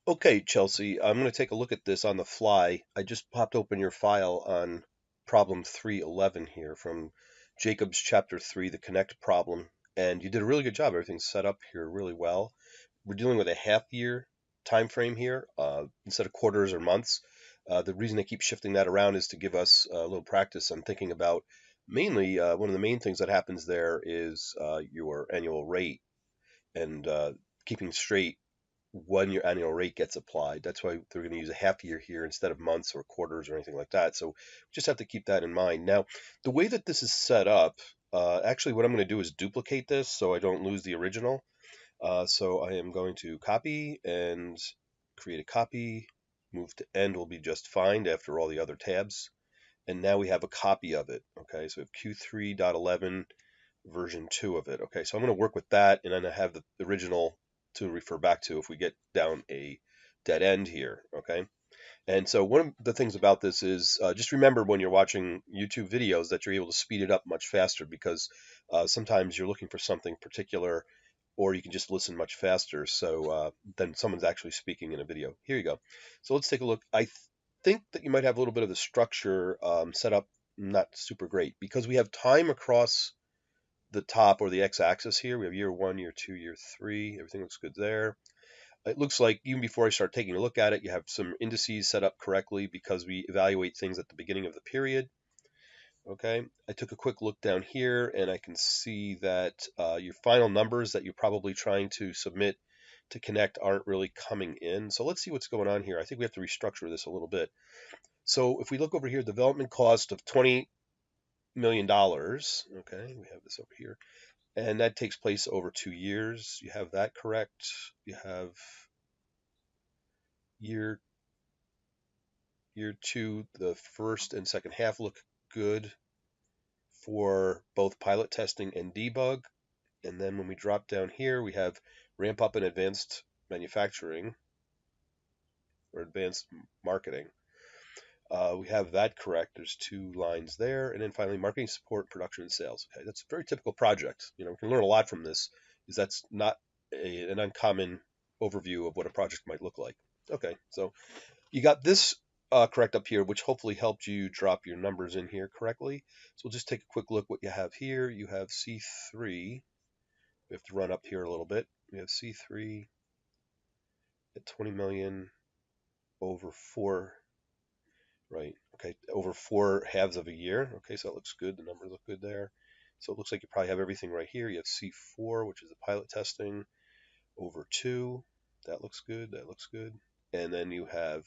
Okay, Chelsea, I'm going to take a look at this on the fly. I just popped open your file on problem 311 here from Jacob's chapter 3, the connect problem, and you did a really good job. Everything's set up here really well. We're dealing with a half year time frame here instead of quarters or months. The reason they keep shifting that around is to give us a little practice on thinking about mainly one of the main things that happens there is your annual rate and keeping straight when your annual rate gets applied. That's why they're going to use a half year here instead of months or quarters or anything like that. So just have to keep that in mind. Now, the way that this is set up, actually what I'm going to do is duplicate this so I don't lose the original. So I am going to copy and create a copy. Move to end will be just fine after all the other tabs. And now we have a copy of it. Okay, so we have Q3.11 version 2 of it. Okay, so I'm going to work with that and then I have the original to refer back to if we get down a dead end here. Okay, and so one of the things about this is just remember when you're watching YouTube videos that you're able to speed it up much faster because sometimes you're looking for something particular or you can just listen much faster so than someone's actually speaking in a video. Here you go. So let's take a look. I think that you might have a little bit of the structure set up not super great because we have time across the top or the x-axis here. We have year 1, year 2, year 3. Everything looks good there. It looks like even before I start taking a look at it, you have some indices set up correctly because we evaluate things at the beginning of the period. Okay, I took a quick look down here and I can see that your final numbers that you're probably trying to submit to connect aren't really coming in. So let's see what's going on here. I think we have to restructure this a little bit. So if we look over here, development cost of $20 million. Okay, we have this over here. And that takes place over 2 years. You have that correct. You have year year 2, the first and second half look good for both pilot testing and debug. And then when we drop down here, we have ramp up in advanced manufacturing or advanced marketing. We have that correct. There's 2 lines there. And then finally, marketing support, production, and sales. Okay, that's a very typical project. You know, we can learn a lot from this, is that's not an uncommon overview of what a project might look like. Okay, so you got this correct up here, which hopefully helped you drop your numbers in here correctly. So we'll just take a quick look what you have here. You have C3. We have to run up here a little bit. We have C3 at 20 million over 4, right? Okay, over 4 halves of a year. Okay, so that looks good. The numbers look good there. So it looks like you probably have everything right here. You have C4, which is the pilot testing, over 2. That looks good. That looks good. And then you have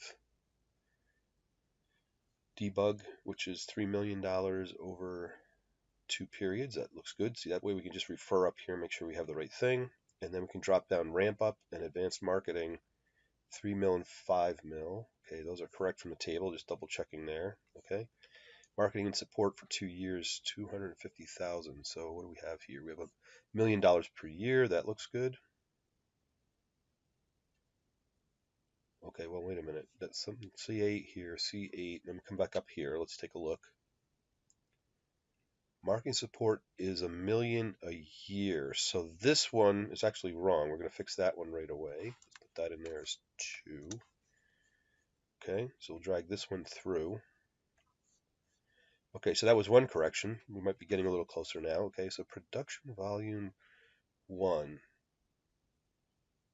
debug, which is $3 million over 2 periods. That looks good. See, that way we can just refer up here and make sure we have the right thing. And then we can drop down ramp up and advanced marketing, 3 mil and 5 mil. Okay, those are correct from the table. Just double checking there. Okay. Marketing and support for 2 years, 250,000. So what do we have here? We have $1 million per year. That looks good. Okay, well, wait a minute. That's something C8 here, C8. Let me come back up here. Let's take a look. Marketing support is $1 million a year. So this one is actually wrong. We're going to fix that one right away. Let's put that in there as 2. Okay, so we'll drag this one through. Okay, so that was one correction. We might be getting a little closer now. Okay, so production volume 1,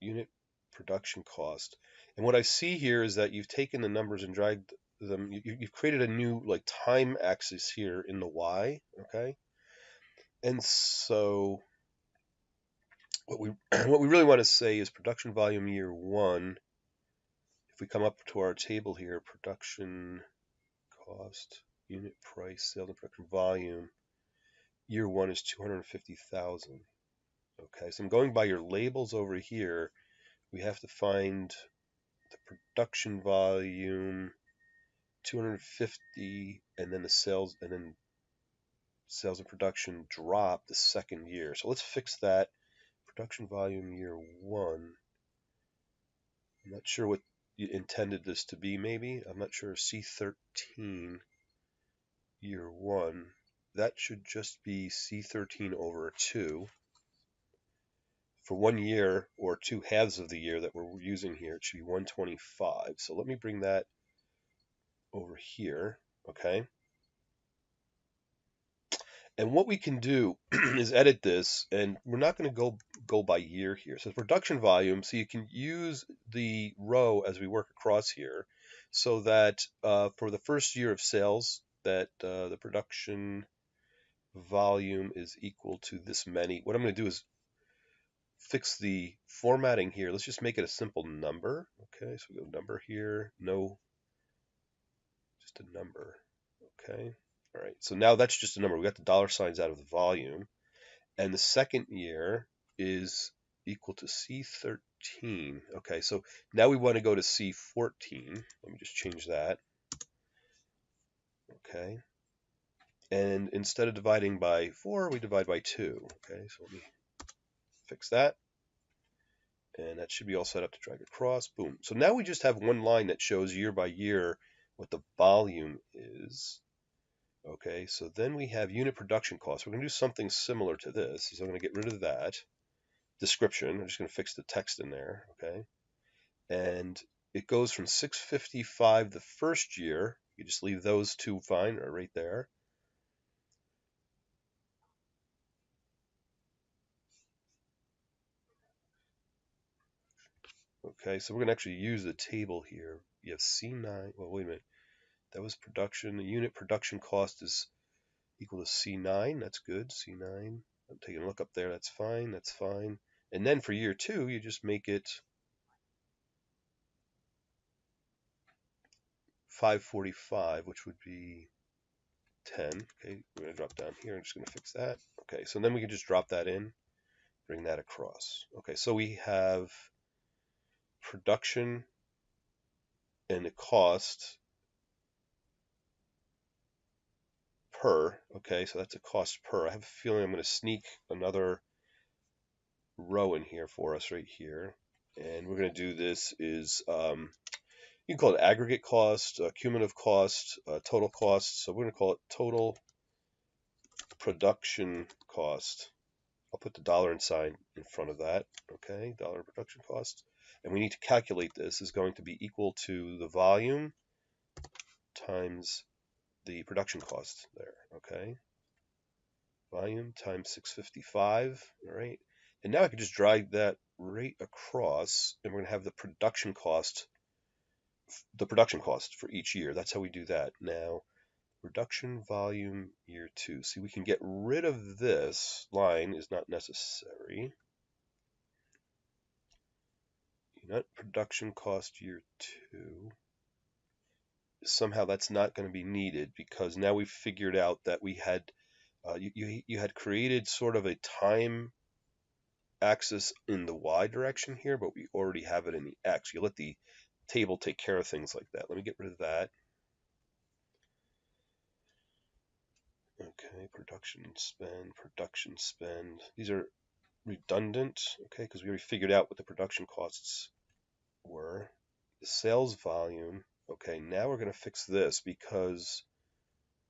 unit production cost. And what I see here is that you've taken the numbers and dragged them. You've created a new like time axis here in the Y. Okay, and so what we what we really want to say is production volume year 1. If we come up to our table here, production cost, unit price, sales and production volume, year 1 is 250,000. Okay, so I'm going by your labels over here. We have to find the production volume 250 and then the sales and production drop the second year. So let's fix that. Production volume year 1. I'm not sure what you intended this to be, maybe. I'm not sure. C13 year 1. That should just be C13 over 2. for 1 year or 2 halves of the year that we're using here, it should be 125. So let me bring that over here, okay? And what we can do is edit this, and we're not going to go by year here. So production volume, so you can use the row as we work across here, so that for the first year of sales, that the production volume is equal to this many. What I'm going to do is fix the formatting here. Let's just make it a simple number. Okay, so we go number here, no, just a number. Okay, all right. So now that's just a number. We got the dollar signs out of the volume, and the second year is equal to C13. Okay, so now we want to go to C14. Let me just change that. Okay, and instead of dividing by 4, we divide by 2. Okay, so let me fix that. And that should be all set up to drag across. Boom. So now we just have one line that shows year by year what the volume is. Okay, so then we have unit production costs. We're going to do something similar to this. So I'm going to get rid of that description. I'm just going to fix the text in there. Okay, and it goes from 655 the first year. You just leave those two fine right there. Okay, so we're going to actually use the table here. You have C9. Well, wait a minute. That was production. The unit production cost is equal to C9. That's good. C9. I'm taking a look up there. That's fine. That's fine. And then for year 2, you just make it 545, which would be 10. Okay, we're going to drop down here. I'm just going to fix that. Okay, so then we can just drop that in, bring that across. Okay, so we have production and the cost per. Okay, so that's a cost per. I have a feeling I'm going to sneak another row in here for us right here. And we're going to do this is, you can call it aggregate cost, cumulative cost, total cost. So we're going to call it total production cost. I'll put the dollar sign in front of that. Okay, dollar production cost. And we need to calculate this is going to be equal to the volume times the production cost there. Okay, volume times 655. All right, and now I can just drag that right across, and we're going to have the production cost for each year. That's how we do that. Now, production volume year 2. See, we can get rid of this line is not necessary. Unit production cost year 2. Somehow that's not going to be needed because now we've figured out that we had you had created sort of a time axis in the y direction here, but we already have it in the x. You let the table take care of things like that. Let me get rid of that. Okay, production spend. These are redundant, okay, because we already figured out what the production costs were. The sales volume, okay, now we're going to fix this because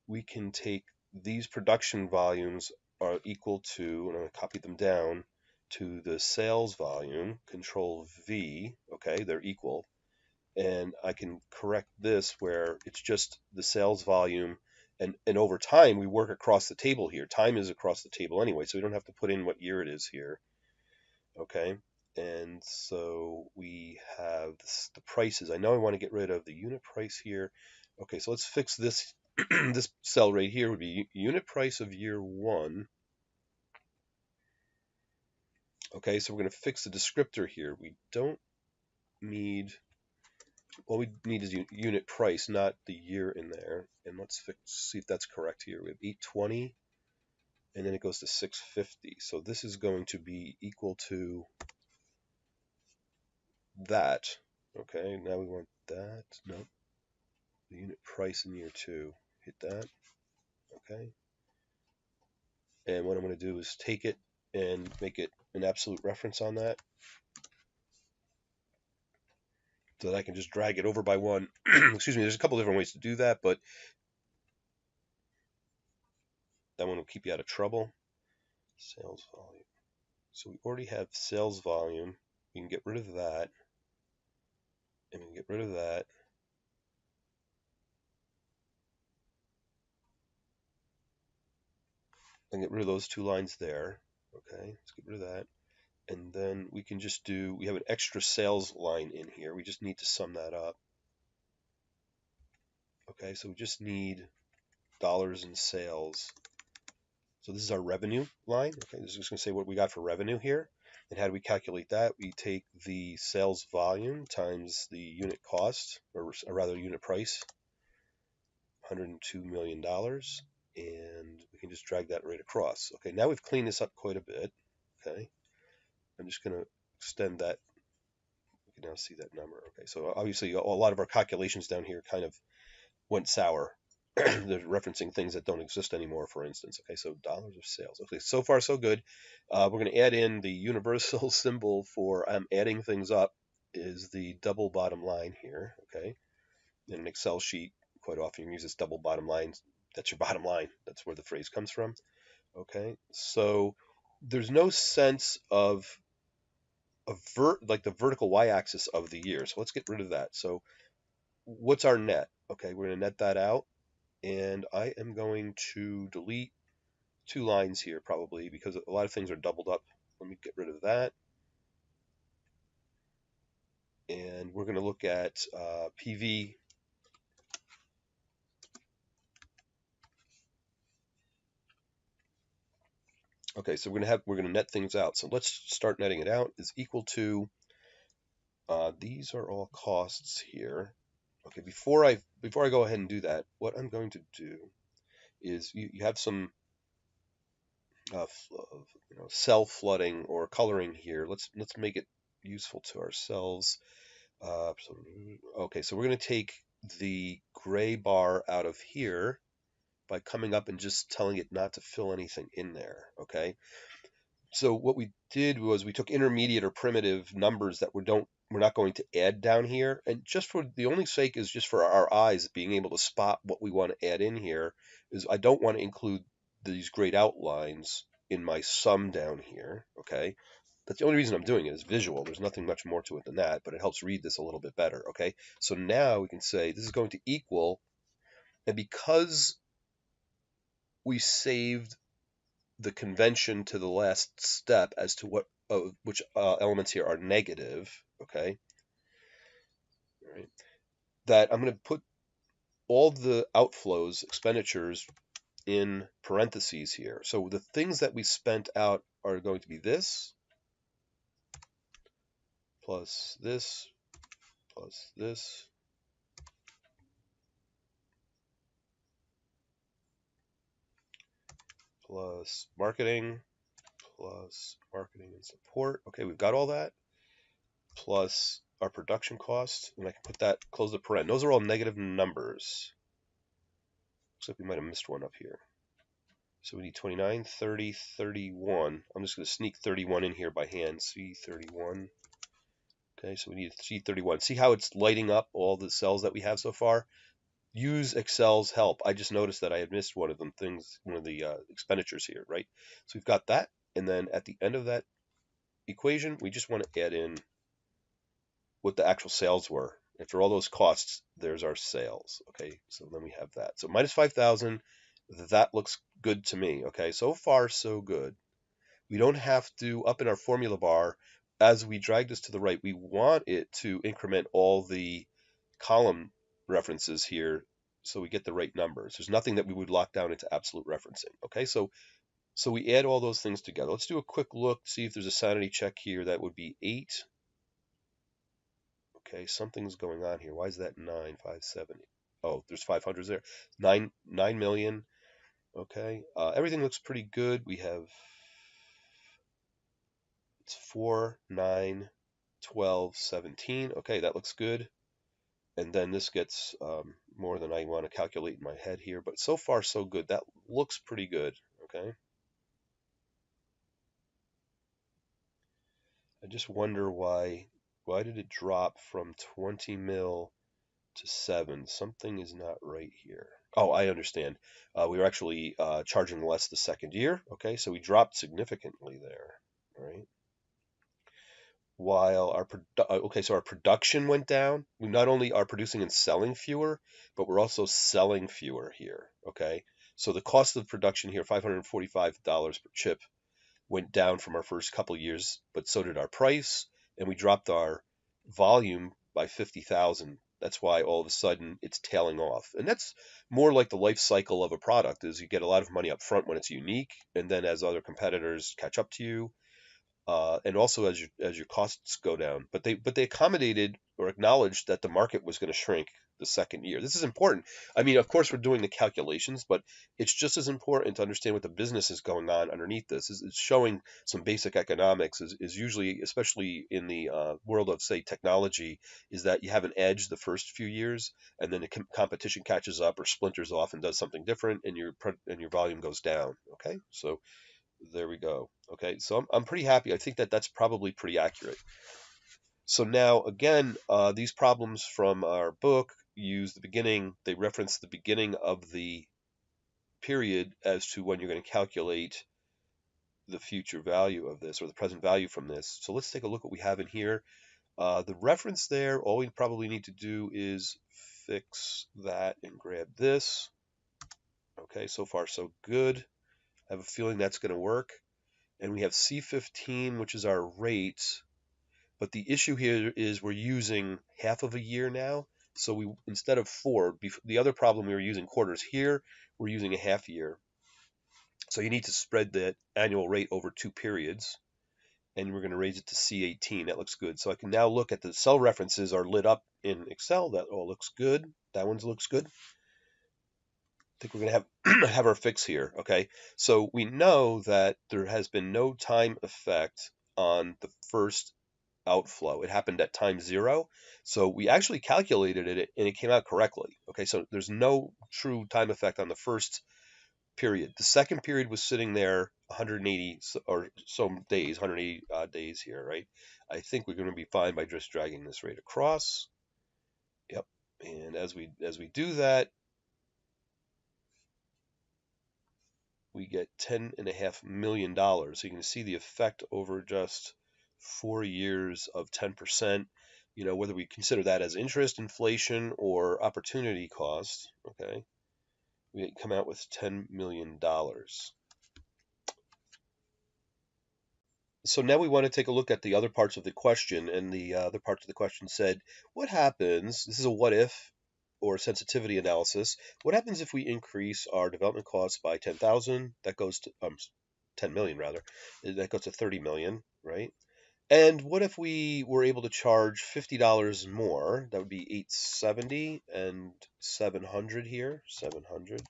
we can take these production volumes are equal to, and I'm going to copy them down, to the sales volume, control V, okay, they're equal. And I can correct this where it's just the sales volume, and over time we work across the table here. Time is across the table anyway, so we don't have to put in what year it is here. Okay, and so we have the prices. I know I want to get rid of the unit price here. Okay, so let's fix this. This cell right here would be unit price of year 1. Okay, so we're going to fix the descriptor here. We don't need, all we need is unit price, not the year in there. And let's see if that's correct here. We have 820, and then it goes to 650. So this is going to be equal to that. Okay, now we want that. No, the unit price in year 2. Hit that. Okay. And what I'm going to do is take it and make it an absolute reference on that, so that I can just drag it over by 1. Excuse me, there's a couple different ways to do that, but that one will keep you out of trouble. Sales volume. So we already have sales volume. We can get rid of that, and we can get rid of that. And get rid of those two lines there. Okay, let's get rid of that. And then we can just do, we have an extra sales line in here. We just need to sum that up. Okay, so we just need dollars in sales. So this is our revenue line. Okay, this is just going to say what we got for revenue here. And how do we calculate that? We take the sales volume times the unit cost, or rather unit price, $102 million. And we can just drag that right across. Okay, now we've cleaned this up quite a bit. Okay, I'm just going to extend that. We can now see that number. Okay, so obviously a lot of our calculations down here kind of went sour. They're referencing things that don't exist anymore, for instance. Okay, so dollars of sales. Okay, so far so good. We're going to add in the universal symbol for adding things up is the double bottom line here. Okay, in an Excel sheet, quite often you use this double bottom line. That's your bottom line. That's where the phrase comes from. Okay, so there's no sense of like the vertical y-axis of the year. So let's get rid of that. So what's our net? Okay, we're going to net that out. And I am going to delete two lines here probably because a lot of things are doubled up. Let me get rid of that. And we're going to look at PV. Okay, so we're going to net things out. So let's start netting it out is equal to, these are all costs here. Okay, before I go ahead and do that, what I'm going to do is you have some cell flooding or coloring here. Let's make it useful to ourselves. Okay, so we're going to take the gray bar out of here by coming up and just telling it not to fill anything in there. Okay, so what we did was we took intermediate or primitive numbers that we're not going to add down here, and just for the only sake is just for our eyes being able to spot what we want to add in here. Is I don't want to include these grayed outlines in my sum down here. Okay, that's the only reason I'm doing it is visual. There's nothing much more to it than that, but it helps read this a little bit better. Okay, so now we can say this is going to equal, and because we saved the convention to the last step as to which elements here are negative, okay, right, that I'm going to put all the outflows, expenditures, in parentheses here. So the things that we spent out are going to be this, plus this, plus this, plus marketing and support. Okay, we've got all that, plus our production cost, and I can put that, close the paren. Those are all negative numbers. Looks like we might have missed one up here. So we need 29, 30, 31. I'm just going to sneak 31 in here by hand. C31. Okay, so we need C31. See how it's lighting up all the cells that we have so far? Use Excel's help. I just noticed that I had missed one of them one of the expenditures here, right? So we've got that. And then at the end of that equation, we just want to add in what the actual sales were. After all those costs, there's our sales. Okay, so then we have that. So minus 5,000, that looks good to me. Okay, so far so good. We don't have to, up in our formula bar, as we drag this to the right, we want it to increment all the column references here so we get the right numbers. There's nothing that we would lock down into absolute referencing. Okay, so we add all those things together. Let's do a quick look, see if there's a sanity check here. That would be 8. Okay, something's going on here. Why is that 9,570? Oh, there's 500s there. 9 million. Okay, everything looks pretty good. We have, it's 4, 9, 12, 17. Okay, that looks good. And then this gets more than I want to calculate in my head here, but so far so good. That looks pretty good. Okay, I just wonder why did it drop from 20 mil to 7? Something is not right here. Oh, I understand. We were actually charging less the second year. Okay, so we dropped significantly there. All right. While so our production went down. We not only are producing and selling fewer, but we're also selling fewer here. Okay. So the cost of production here, $545 per chip, went down from our first couple years, but so did our price, and we dropped our volume by 50,000. That's why all of a sudden it's tailing off. And that's more like the life cycle of a product is you get a lot of money up front when it's unique, and then as other competitors catch up to you, and also as your costs go down. But they accommodated or acknowledged that the market was going to shrink the second year. This is important. I mean, of course, we're doing the calculations, but it's just as important to understand what the business is going on underneath this. It's showing some basic economics. Is usually, especially in the world of say technology, is that you have an edge the first few years, and then the competition catches up or splinters off and does something different, and your volume goes down. Okay, so there we go. Okay, so I'm pretty happy. I think that that's probably pretty accurate. So now, again, these problems from our book use the beginning, they reference the beginning of the period as to when you're going to calculate the future value of this or the present value from this. So let's take a look what we have in here. The reference there, all we probably need to do is fix that and grab this. Okay, so far so good. I have a feeling that's going to work. And we have C15, which is our rate. But the issue here is we're using half of a year now. So we instead of 4, the other problem we were using quarters here, we're using a half year. So you need to spread that annual rate over 2 periods. And we're going to raise it to C18. That looks good. So I can now look at the cell references are lit up in Excel. That all looks good. That one looks good. I think we're going to have have our fix here. Okay, so we know that there has been no time effect on the first outflow. It happened at time 0. So we actually calculated it and it came out correctly. Okay, so there's no true time effect on the first period. The second period was sitting there 180 or so days, 180 days here, right? I think we're going to be fine by just dragging this rate across. Yep. And as we do that, we get $10.5 million. So you can see the effect over just 4 years of 10%. You know, whether we consider that as interest, inflation, or opportunity cost, okay, we come out with $10 million. So now we want to take a look at the other parts of the question, and the other parts of the question said, what happens, this is a what if or sensitivity analysis, what happens if we increase our development costs by 10,000? That goes to 10 million rather. That goes to 30 million, right? And what if we were able to charge $50 more? That would be 870 and 700 here, 700.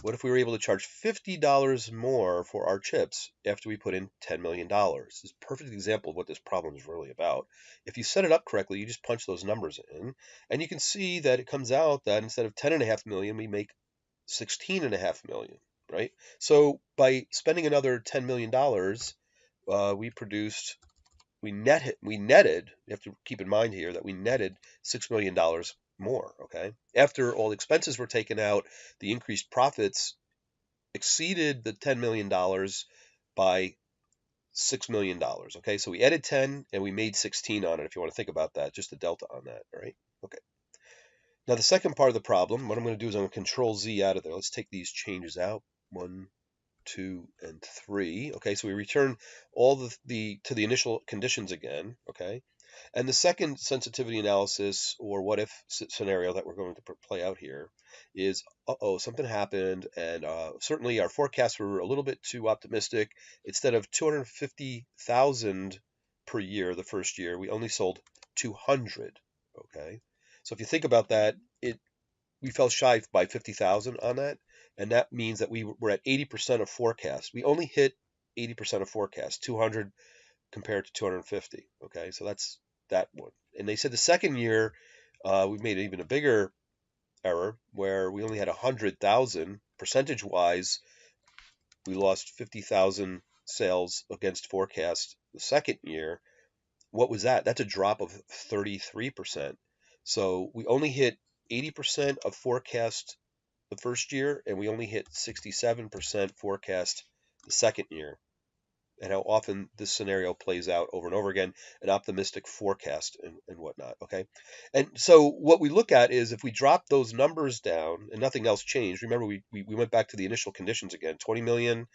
What if we were able to charge $50 more for our chips after we put in $10 million? This is a perfect example of what this problem is really about. If you set it up correctly, you just punch those numbers in, and you can see that it comes out that instead of 10.5 million, we make 16.5 million, right? So by spending another $10 million, we netted, you have to keep in mind here that we netted $6 million more, okay? After all expenses were taken out, the increased profits exceeded the $10 million by $6 million, okay? So we added 10 and we made 16 on it, if you want to think about that, just the delta on that, all right? Okay. Now the second part of the problem, what I'm going to do is I'm going to control Z out of there. Let's take these changes out. 1, 2, and 3. Okay, so we return all to the initial conditions again. Okay, and the second sensitivity analysis or what if scenario that we're going to play out here is, something happened, and certainly our forecasts were a little bit too optimistic. Instead of 250,000 per year the first year, we only sold 200. Okay, so if you think about that, we fell shy by 50,000 on that, and that means that we were at 80% of forecast. We only hit 80% of forecast, 200 compared to 250. Okay, so that's that one. And they said the second year we made even a bigger error where we only had 100,000. Percentage wise, we lost 50,000 sales against forecast the second year. What was that? That's a drop of 33%. So we only hit 80% of forecast the first year, and we only hit 67% forecast the second year. and how often this scenario plays out over and over again, an optimistic forecast and whatnot. Okay. And so what we look at is if we drop those numbers down and nothing else changed, remember we went back to the initial conditions again, 20 million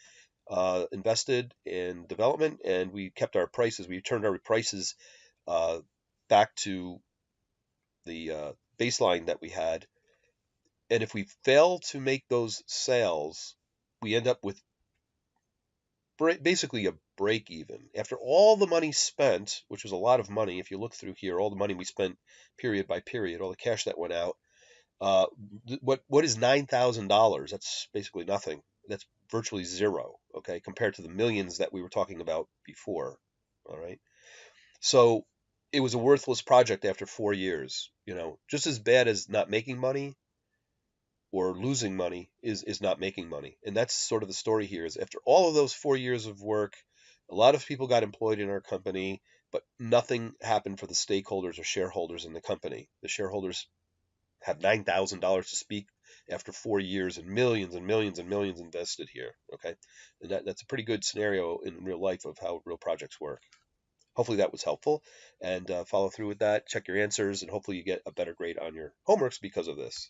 invested in development, and we kept our prices. We turned our prices uh, back to the baseline that we had. And if we fail to make those sales, we end up with basically a break even. After all the money spent, which was a lot of money, if you look through here, all the money we spent period by period, all the cash that went out, uh, what is $9,000? That's basically nothing. That's virtually zero, okay, compared to the millions that we were talking about before. All right. So it was a worthless project after 4 years. Just as bad as not making money or losing money is not making money. And that's sort of the story here is after all of those 4 years of work, a lot of people got employed in our company, but nothing happened for the stakeholders or shareholders in the company. The shareholders have $9,000 to speak after 4 years and millions and millions and millions invested here. Okay. And that's a pretty good scenario in real life of how real projects work. Hopefully that was helpful, and follow through with that. Check your answers, and hopefully you get a better grade on your homeworks because of this.